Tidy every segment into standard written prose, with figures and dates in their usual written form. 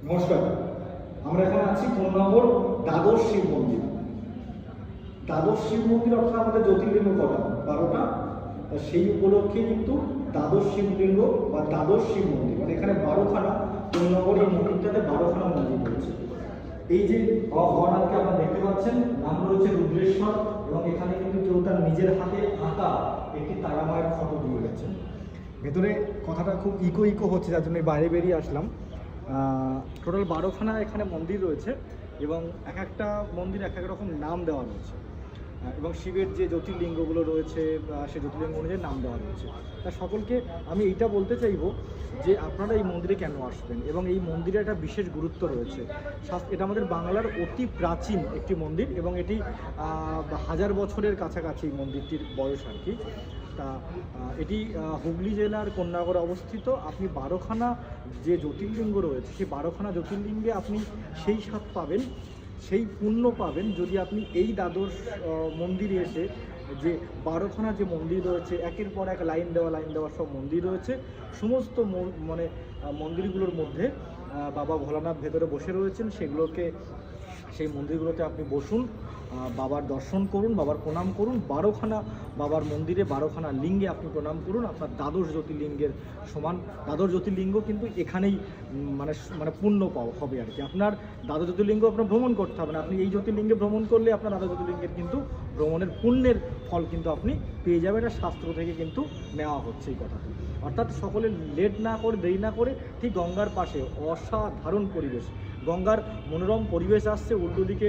নমস্কার, আমরা এখন আছি কোন্নগর দ্বাদশ শিব মন্দির। দ্বাদশ শিব মন্দির অর্থাৎ আমাদের জ্যোতির্লিঙ্গ কটা 12টা। সেই উপলক্ষে কিন্তু দ্বাদশ শিবলিঙ্গ বা দ্বাদশ শিব মন্দির, মানে এখানে 12খানা কোন্নগর এই মন্দিরটাতে 12খানা মন্দির রয়েছে। এই যে ভগবানকে আপনারা দেখতে পাচ্ছেন, নাম রয়েছে রুদ্রেশ্বর, এবং এখানে কিন্তু কেউ তার নিজের হাতে আঁকা একটি তারামায়ের ফটো দিয়ে গেছেন। ভেতরে কথাটা খুব ইকো হচ্ছে, যার জন্য বাইরে বেরিয়ে আসলাম। টোটাল 12খানা এখানে মন্দির রয়েছে, এবং এক একটা মন্দির এক এক রকম নাম দেওয়া রয়েছে, এবং শিবের যে জ্যোতির্লিঙ্গগুলো রয়েছে সেই জ্যোতির্লিঙ্গ অনুযায়ী নাম দেওয়া রয়েছে। তা সকলকে আমি এইটা বলতে চাইবো যে আপনারা এই মন্দিরে কেন আসবেন, এবং এই মন্দিরে একটা বিশেষ গুরুত্ব রয়েছে। এটা আমাদের বাংলার অতি প্রাচীন একটি মন্দির, এবং এটি 1000 বছরের কাছাকাছি মন্দিরটির বয়স আর কি। তা এটি হুগলি জেলার কোন্নগরে অবস্থিত। আপনি 12খানা যে জ্যোতির্লিঙ্গ রয়েছে, সেই 12খানা জ্যোতির্লিঙ্গে আপনি সেই স্বাদ পাবেন, সেই পুণ্য পাবেন যদি আপনি এই দ্বাদশ মন্দিরে এসে, যে 12খানা যে মন্দির রয়েছে, একের পর এক লাইন দেওয়া সব মন্দির রয়েছে। সমস্ত মানে মন্দিরগুলোর মধ্যে বাবা ভোলানাথ ভেতরে বসে রয়েছেন। সেই মন্দিরগুলোতে আপনি বসুন, বাবার দর্শন করুন, বাবার প্রণাম করুন। 12খানা বাবার মন্দিরে 12খানা লিঙ্গে আপনি প্রণাম করুন। আপনার দ্বাদশ জ্যোতির্লিঙ্গের সমান দ্বাদশ জ্যোতির্লিঙ্গ কিন্তু এখানেই মানে পূর্ণ হবে আর কি। আপনার দ্বাদশ জ্যোতির্লিঙ্গ আপনার ভ্রমণ করতে হবে না, আপনি এই জ্যোতির্লিঙ্গে ভ্রমণ করলে আপনার দ্বাদশ জ্যোতির্লিঙ্গের কিন্তু ভ্রমণের পুণ্যের ফল কিন্তু আপনি পেয়ে যাবেন। এটা শাস্ত্র থেকে কিন্তু নেওয়া হচ্ছে এই কথাটি। অর্থাৎ সকলে লেট না করে, দেরি না করে, ঠিক গঙ্গার পাশে অসাধারণ পরিবেশ, গঙ্গার মনোরম পরিবেশ আসছে। উল্টো দিকে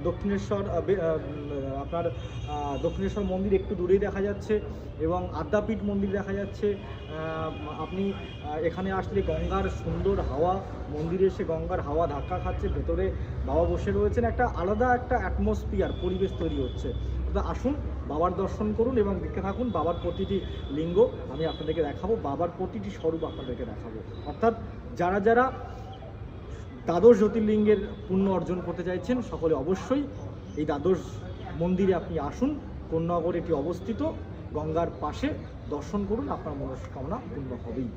দক্ষিণেশ্বর, আপনার দক্ষিণেশ্বর মন্দির একটু দূরেই দেখা যাচ্ছে, এবং আদ্যাপীঠ মন্দির দেখা যাচ্ছে। আপনি এখানে আসলে গঙ্গার সুন্দর হাওয়া, মন্দিরে এসে গঙ্গার হাওয়া ধাক্কা খাচ্ছে, ভেতরে বাবা বসে রয়েছেন, একটা আলাদা একটা অ্যাটমসফিয়ার পরিবেশ তৈরি হচ্ছে। আসুন, বাবার দর্শন করুন এবং দেখতে থাকুন। বাবার প্রতিটি লিঙ্গ আমি আপনাদেরকে দেখাবো, বাবার প্রতিটি স্বরূপ আপনাদেরকে দেখাবো। অর্থাৎ যারা যারা দ্বাদশ জ্যোতির্লিঙ্গের পুণ্য অর্জন করতে চাইছেন, সকলে অবশ্যই এই দ্বাদশ মন্দিরে আপনি আসুন। কোন্নগর এটি অবস্থিত, গঙ্গার পাশে। দর্শন করুন, আপনার মনস্কামনা পূর্ণ হবেই।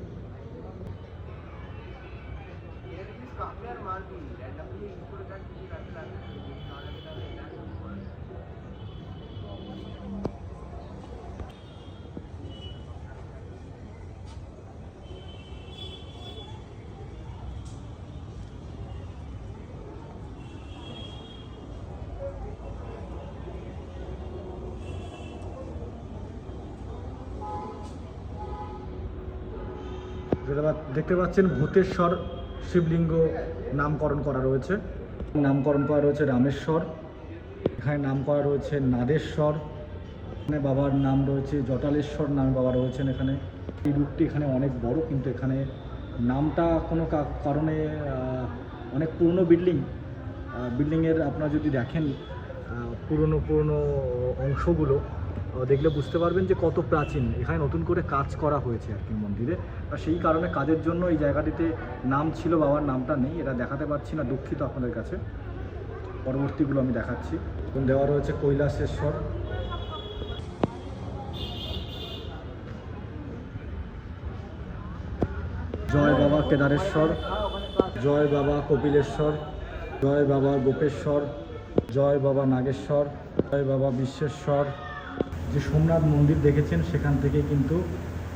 যেটা দেখতে পাচ্ছেন, ভূতেশ্বর শিবলিঙ্গ নামকরণ করা রয়েছে। রামেশ্বর, এখানে নাম করা রয়েছে নাদেশ্বর, এখানে বাবার নাম রয়েছে জটালেশ্বর নামে বাবা রয়েছেন। এখানে এই রূপটি এখানে অনেক বড়, কিন্তু এখানে নামটা কোনো কারণে অনেক পুরনো বিল্ডিংয়ের আপনারা যদি দেখেন পুরনো অংশগুলো দেখলে বুঝতে পারবেন যে কত প্রাচীন। এখানে নতুন করে কাজ করা হয়েছে আর কি মন্দিরে, আর সেই কারণে কাজের জন্য এই জায়গাটিতে নাম ছিল, বাবার নামটা নেই। এটা দেখাতে পারছি না, দুঃখিত আপনাদের কাছে। পরবর্তীগুলো আমি দেখাচ্ছি। দেওয়া রয়েছে কৈলাসেশ্বর, জয় বাবা কেদারেশ্বর, জয় বাবা কপিলেশ্বর, জয় বাবা গোপেশ্বর, জয় বাবা নাগেশ্বর, জয় বাবা বিশ্বেশ্বর। যে সোমনাথ মন্দির দেখেছেন সেখান থেকে কিন্তু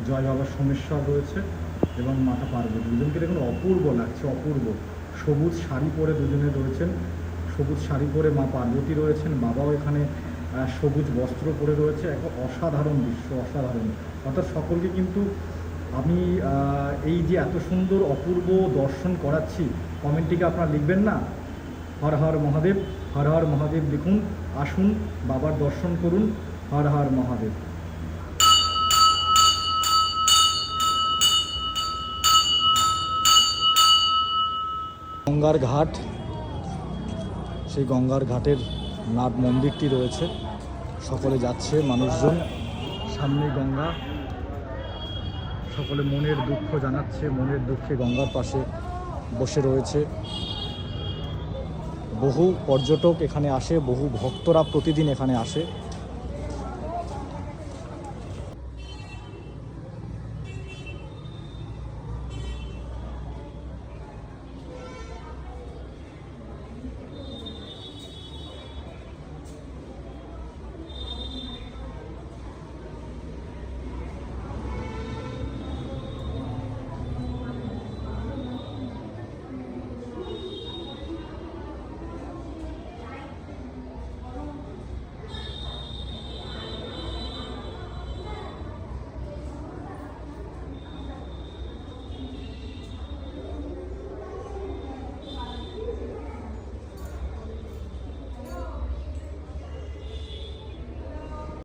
জয় বাবা সোমেশ্বর রয়েছে, এবং মাতা পার্বতী। দুজনকে দেখুন, অপূর্ব লাগছে, অপূর্ব। সবুজ শাড়ি পরে দুজনে রয়েছেন, সবুজ শাড়ি পরে মা পার্বতী রয়েছেন, বাবাও এখানে সবুজ বস্ত্র পরে রয়েছে। এক অসাধারণ দৃশ্য, অসাধারণ। অর্থাৎ সকলকে কিন্তু আমি এই যে এত সুন্দর অপূর্ব দর্শন করাচ্ছি, কমেন্টটিকে আপনারা লিখবেন না, হর হর মহাদেব, হর হর মহাদেব লিখুন। আসুন, বাবার দর্শন করুন। হর হর মহাদেব। গঙ্গার ঘাট, সেই গঙ্গার ঘাটের নাট মন্দিরটি রয়েছে, সকলে যাচ্ছে মানুষজন, সামনে গঙ্গা। সকলে মনের দুঃখ জানাচ্ছে, মনের দুঃখে গঙ্গার পাশে বসে রয়েছে। বহু পর্যটক এখানে আসে, বহু ভক্তরা প্রতিদিন এখানে আসে।